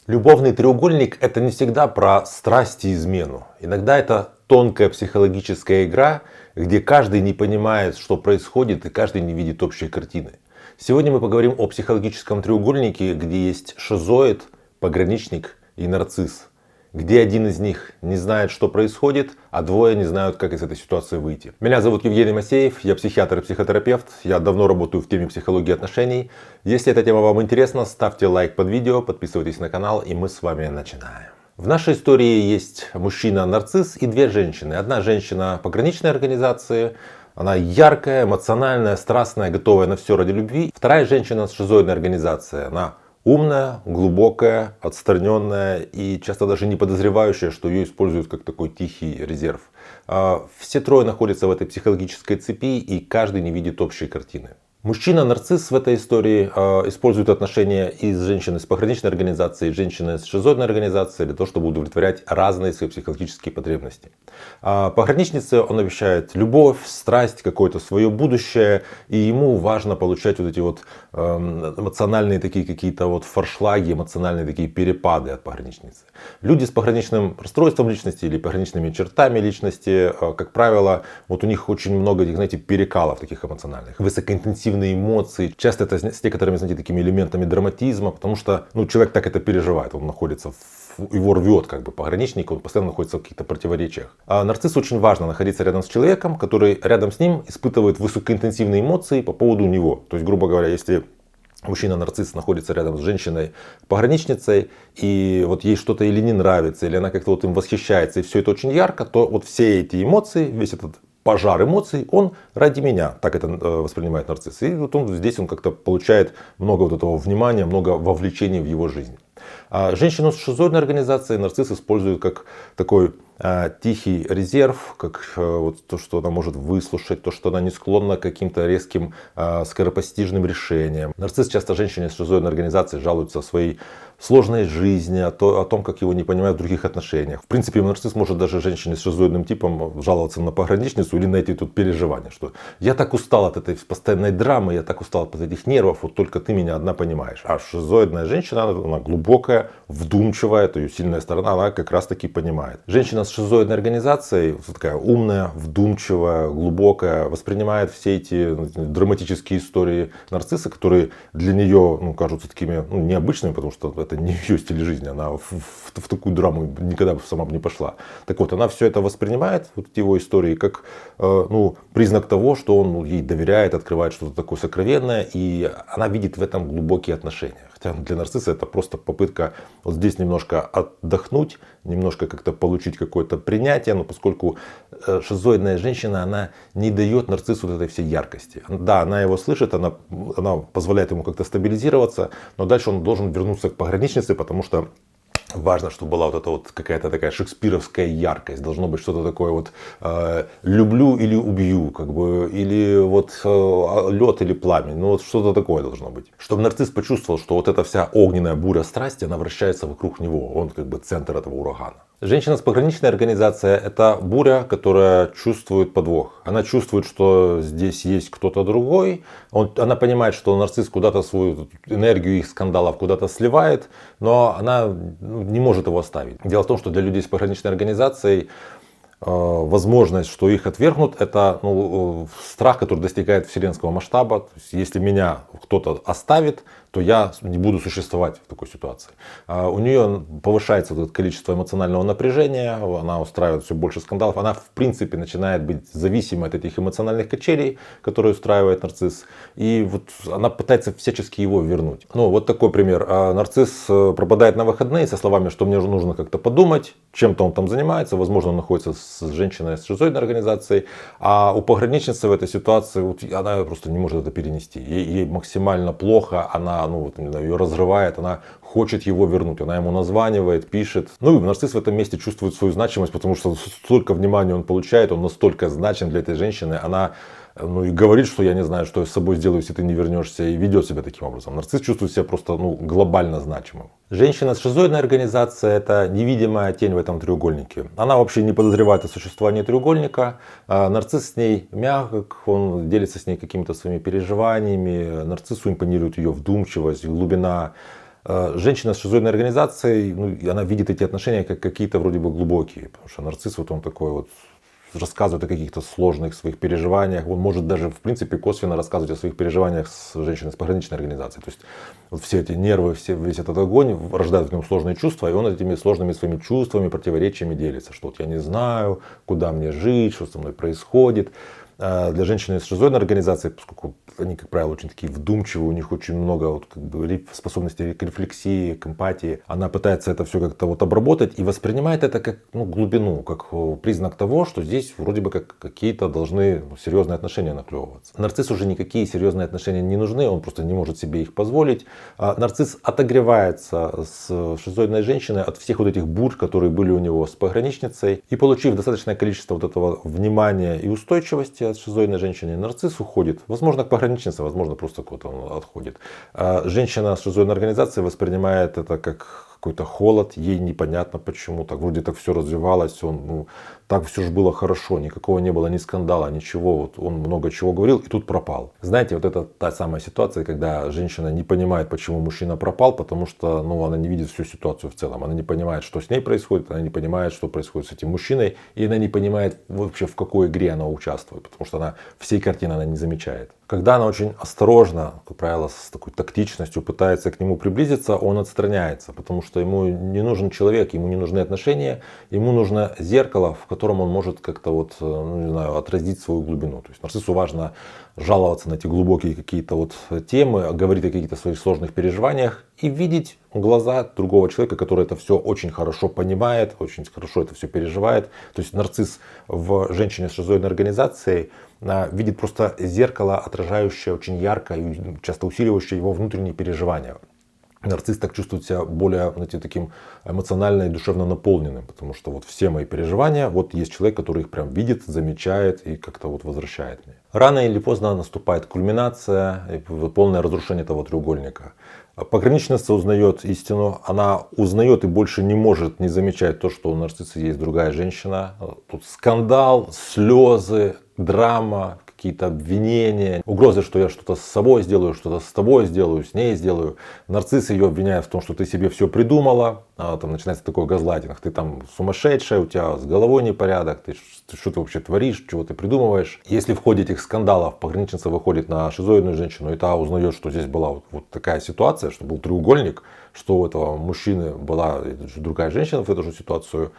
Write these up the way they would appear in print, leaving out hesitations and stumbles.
Любовный треугольник — это не всегда про страсть и измену. Иногда это тонкая психологическая игра, где каждый не понимает, что происходит, и каждый не видит общей картины. Сегодня мы поговорим о психологическом треугольнике, где есть шизоид, пограничник и нарцисс. Где один из них не знает, что происходит, а двое не знают, как из этой ситуации выйти. Меня зовут Евгений Масеев, я психиатр и психотерапевт. Я давно работаю в теме психологии отношений. Если эта тема вам интересна, ставьте лайк под видео, подписывайтесь на канал, и мы с вами начинаем. В нашей истории есть мужчина-нарцисс и две женщины. Одна женщина пограничной организации. Она яркая, эмоциональная, страстная, готовая на все ради любви. Вторая женщина с шизоидной организацией. Она умная, глубокая, отстраненная и часто даже не подозревающая, что ее используют как такой тихий резерв. Все трое находятся в этой психологической цепи, и каждый не видит общей картины. Мужчина-нарцисс в этой истории использует отношения и с женщиной с пограничной организацией, и женщиной с шизоидной организацией для того, чтобы удовлетворять разные свои психологические потребности. Пограничнице он обещает любовь, страсть, какое-то свое будущее, и ему важно получать вот эти вот эмоциональные такие какие-то вот форшлаги, эмоциональные такие перепады от пограничницы. Люди с пограничным расстройством личности или пограничными чертами личности, как правило, вот у них очень много этих, знаете, перекалов таких эмоциональных, высокоинтенсивных эмоции. Часто это с некоторыми, знаете, такими элементами драматизма, потому что человек так это переживает. Он находится, его рвет как бы пограничник, он постоянно находится в каких-то противоречиях. А нарциссу очень важно находиться рядом с человеком, который рядом с ним испытывает высокоинтенсивные эмоции по поводу него. То есть, грубо говоря, если мужчина-нарцисс находится рядом с женщиной-пограничницей, и вот ей что-то или не нравится, или она как-то вот им восхищается, и все это очень ярко, то вот все эти эмоции, весь этот пожар эмоций, он ради меня, так это воспринимает нарцисс. И вот здесь он как-то получает много вот этого внимания, много вовлечения в его жизнь. А женщину с шизоидной организацией нарцисс использует как такой тихий резерв, как вот то, что она может выслушать, то, что она не склонна к каким-то резким скоропостижным решениям. Нарцисс часто женщине с шизоидной организацией жалуется о своей сложной жизни, о том, как его не понимают в других отношениях. В принципе, нарцисс может даже женщине с шизоидным типом жаловаться на пограничницу или на эти тут переживания, что я так устал от этой постоянной драмы, я так устал от этих нервов, вот только ты меня одна понимаешь. А шизоидная женщина, она глубокая, вдумчивая, это ее сильная сторона, она как раз таки понимает. Женщина с шизоидной организацией, такая умная, вдумчивая, глубокая, воспринимает все эти драматические истории нарцисса, которые для нее кажутся такими необычными, потому что это не ее стиль жизни, она в такую драму никогда бы сама бы не пошла. Так вот, она все это воспринимает, вот его истории, как признак того, что он ей доверяет, открывает что-то такое сокровенное, и она видит в этом глубокие отношения. Хотя для нарцисса это просто попытка вот здесь немножко отдохнуть, немножко как-то получить какое-то принятие, но поскольку шизоидная женщина, она не дает нарциссу вот этой всей яркости. Да, она его слышит, она позволяет ему как-то стабилизироваться, но дальше он должен вернуться к пограничнице, потому что важно, чтобы была вот эта вот какая-то такая шекспировская яркость. Должно быть что-то такое вот люблю или убью, как бы, или вот лед или пламя. Ну вот что-то такое должно быть. Чтобы нарцисс почувствовал, что вот эта вся огненная буря страсти, она вращается вокруг него. Он как бы центр этого урагана. Женщина с пограничной организацией — это буря, которая чувствует подвох. Она чувствует, что здесь есть кто-то другой. Она понимает, что нарцисс куда-то свою энергию их скандалов куда-то сливает, но она не может его оставить. Дело в том, что для людей с пограничной организацией возможность, что их отвергнут, это страх, который достигает вселенского масштаба. То есть, если меня кто-то оставит, то я не буду существовать в такой ситуации. У нее повышается вот это количество эмоционального напряжения, она устраивает все больше скандалов, она в принципе начинает быть зависимой от этих эмоциональных качелей, которые устраивает нарцисс, и вот она пытается всячески его вернуть. Вот такой пример. Нарцисс пропадает на выходные со словами, что мне нужно как-то подумать, чем-то он там занимается, возможно, он находится с женщиной с шизоидной организацией, а у пограничницы в этой ситуации она просто не может это перенести. Ей максимально плохо, она ее разрывает, она хочет его вернуть, она ему названивает, пишет. И нарцисс в этом месте чувствует свою значимость, потому что столько внимания он получает, он настолько значим для этой женщины, она и говорит, что я не знаю, что я с собой сделаю, если ты не вернешься, и ведет себя таким образом. Нарцисс чувствует себя просто глобально значимым. Женщина с шизоидной организацией — это невидимая тень в этом треугольнике. Она вообще не подозревает о существовании треугольника. Нарцисс с ней мягок, он делится с ней какими-то своими переживаниями. Нарциссу импонирует ее вдумчивость, глубина. Женщина с шизоидной организацией, ну, она видит эти отношения как какие-то вроде бы глубокие. Потому что нарцисс, вот он такой вот, рассказывает о каких-то сложных своих переживаниях. Он может даже, в принципе, косвенно рассказывать о своих переживаниях с женщиной с пограничной организацией. То есть вот все эти нервы, весь этот огонь рождают в нем сложные чувства, и он этими сложными своими чувствами, противоречиями делится. Что вот я не знаю, куда мне жить, что со мной происходит. Для женщины с шизоидной организацией, поскольку они, как правило, очень такие вдумчивые, у них очень много вот, как бы, способностей к рефлексии, к эмпатии, она пытается это все как-то вот обработать и воспринимает это как глубину, как признак того, что здесь вроде бы как какие-то должны серьезные отношения наклевываться. Нарцисс уже никакие серьезные отношения не нужны, он просто не может себе их позволить. Нарцисс отогревается с шизоидной женщиной от всех вот этих бурь, которые были у него с пограничницей, и получив достаточное количество вот этого внимания и устойчивости от шизоидной женщины, нарцисс уходит. Возможно, к пограничнице, возможно, просто куда-то он отходит. Женщина с шизоидной организацией воспринимает это как какой-то холод, ей непонятно почему, так вроде так все развивалось, так все же было хорошо, никакого не было ни скандала, ничего, вот он много чего говорил и тут пропал. Знаете, вот это та самая ситуация, когда женщина не понимает, почему мужчина пропал, потому что она не видит всю ситуацию в целом, она не понимает, что с ней происходит, она не понимает, что происходит с этим мужчиной, и она не понимает вообще, в какой игре она участвует, потому что она всей картины она не замечает. Когда она очень осторожно, как правило, с такой тактичностью пытается к нему приблизиться, он отстраняется, потому что ему не нужен человек, ему не нужны отношения, ему нужно зеркало, в котором он может как-то отразить свою глубину. То есть нарциссу важно жаловаться на эти глубокие какие-то темы, говорить о каких-то своих сложных переживаниях и видеть глаза другого человека, который это все очень хорошо понимает, очень хорошо это все переживает. То есть нарцисс в женщине с шизоидной организацией видит просто зеркало, отражающее очень ярко и часто усиливающее его внутренние переживания. Нарцисс так чувствует себя более, таким эмоционально и душевно наполненным, потому что вот все мои переживания, вот есть человек, который их прям видит, замечает и как-то возвращает мне. Рано или поздно наступает кульминация и полное разрушение этого треугольника. Пограничница узнает истину, она узнает и больше не может не замечать то, что у нарцисса есть другая женщина. Тут скандал, слезы, драма, какие-то обвинения, угрозы, что я что-то с собой сделаю, что-то с тобой сделаю, с ней сделаю. Нарцисс ее обвиняет в том, что ты себе все придумала, там начинается такой газлайтинг, ты там сумасшедшая, у тебя с головой непорядок, ты что ты вообще творишь, чего ты придумываешь. Если в ходе этих скандалов пограничница выходит на шизоидную женщину, и та узнает, что здесь была вот такая ситуация, что был треугольник, что у этого мужчины была другая женщина в эту же ситуацию,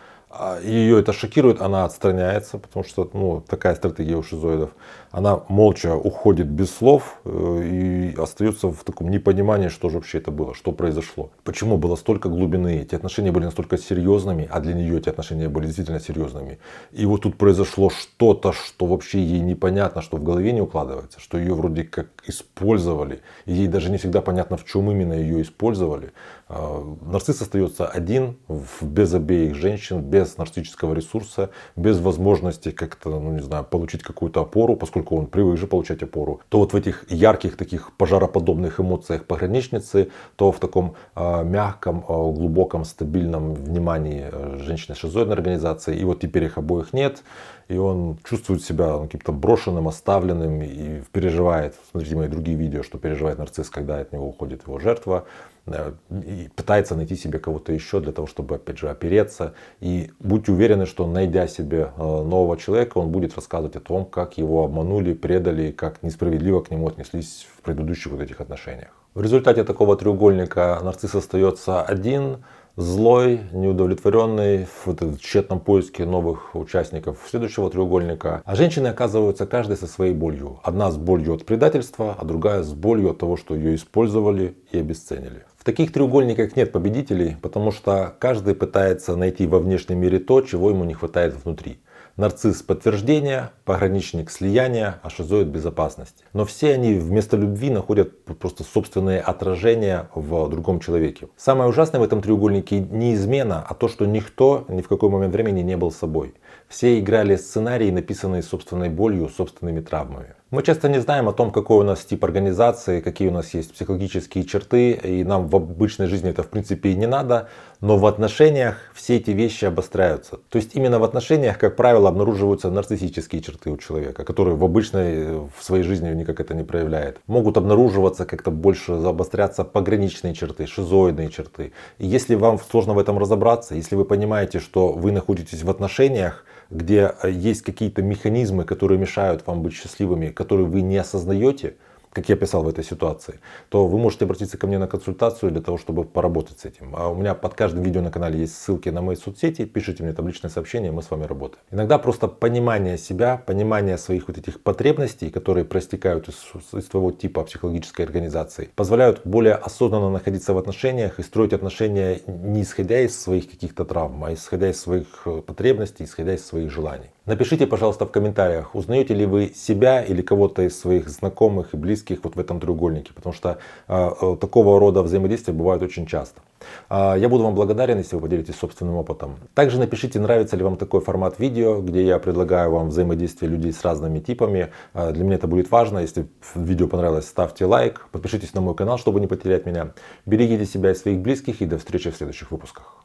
ее это шокирует, она отстраняется, потому что такая стратегия у шизоидов. Она молча уходит без слов и остается в таком непонимании, что же вообще это было, что произошло. Почему было столько глубины, эти отношения были настолько серьезными, а для нее эти отношения были действительно серьезными. И вот тут произошло что-то, что вообще ей непонятно, что в голове не укладывается, что ее вроде как использовали. И ей даже не всегда понятно, в чем именно ее использовали. Нарцисс остается один, без обеих женщин, без нарциссического ресурса, без возможности как-то, получить какую-то опору, поскольку он привык же получать опору. То вот в этих ярких таких пожароподобных эмоциях пограничницы, то в таком мягком, глубоком, стабильном внимании женщины с шизоидной организацией. И вот теперь их обоих нет. И он чувствует себя каким-то брошенным, оставленным и переживает. Смотрите мои другие видео, что переживает нарцисс, когда от него уходит его жертва. И пытается найти себе кого-то еще для того, чтобы, опять же, опереться. И будьте уверены, что найдя себе нового человека, он будет рассказывать о том, как его обманули, предали, как несправедливо к нему отнеслись в предыдущих этих отношениях. В результате такого треугольника нарцисс остается один, злой, неудовлетворенный, в тщетном поиске новых участников следующего треугольника. А женщины оказываются каждая со своей болью. Одна с болью от предательства, а другая с болью от того, что ее использовали и обесценили. В таких треугольниках нет победителей, потому что каждый пытается найти во внешнем мире то, чего ему не хватает внутри. Нарцисс подтверждения, пограничник слияния, а шизоид безопасности. Но все они вместо любви находят просто собственные отражения в другом человеке. Самое ужасное в этом треугольнике не измена, а то, что никто ни в какой момент времени не был собой. Все играли сценарии, написанные собственной болью, собственными травмами. Мы часто не знаем о том, какой у нас тип организации, какие у нас есть психологические черты, и нам в обычной жизни это в принципе и не надо, но в отношениях все эти вещи обостряются. То есть именно в отношениях, как правило, обнаруживаются нарциссические черты у человека, которые в обычной, в своей жизни никак это не проявляет. Могут обнаруживаться, как-то больше обостряться пограничные черты, шизоидные черты. И если вам сложно в этом разобраться, если вы понимаете, что вы находитесь в отношениях, где есть какие-то механизмы, которые мешают вам быть счастливыми, которые вы не осознаете, как я писал в этой ситуации, то вы можете обратиться ко мне на консультацию для того, чтобы поработать с этим. А у меня под каждым видео на канале есть ссылки на мои соцсети, пишите мне там личное сообщение, мы с вами работаем. Иногда просто понимание себя, понимание своих вот этих потребностей, которые проистекают из твоего типа психологической организации, позволяют более осознанно находиться в отношениях и строить отношения не исходя из своих каких-то травм, а исходя из своих потребностей, исходя из своих желаний. Напишите, пожалуйста, в комментариях, узнаете ли вы себя или кого-то из своих знакомых и близких вот в этом треугольнике, потому что такого рода взаимодействия бывают очень часто. Я буду вам благодарен, если вы поделитесь собственным опытом. Также напишите, нравится ли вам такой формат видео, где я предлагаю вам взаимодействие людей с разными типами. Для меня это будет важно. Если видео понравилось, ставьте лайк, подпишитесь на мой канал, чтобы не потерять меня. Берегите себя и своих близких, и до встречи в следующих выпусках.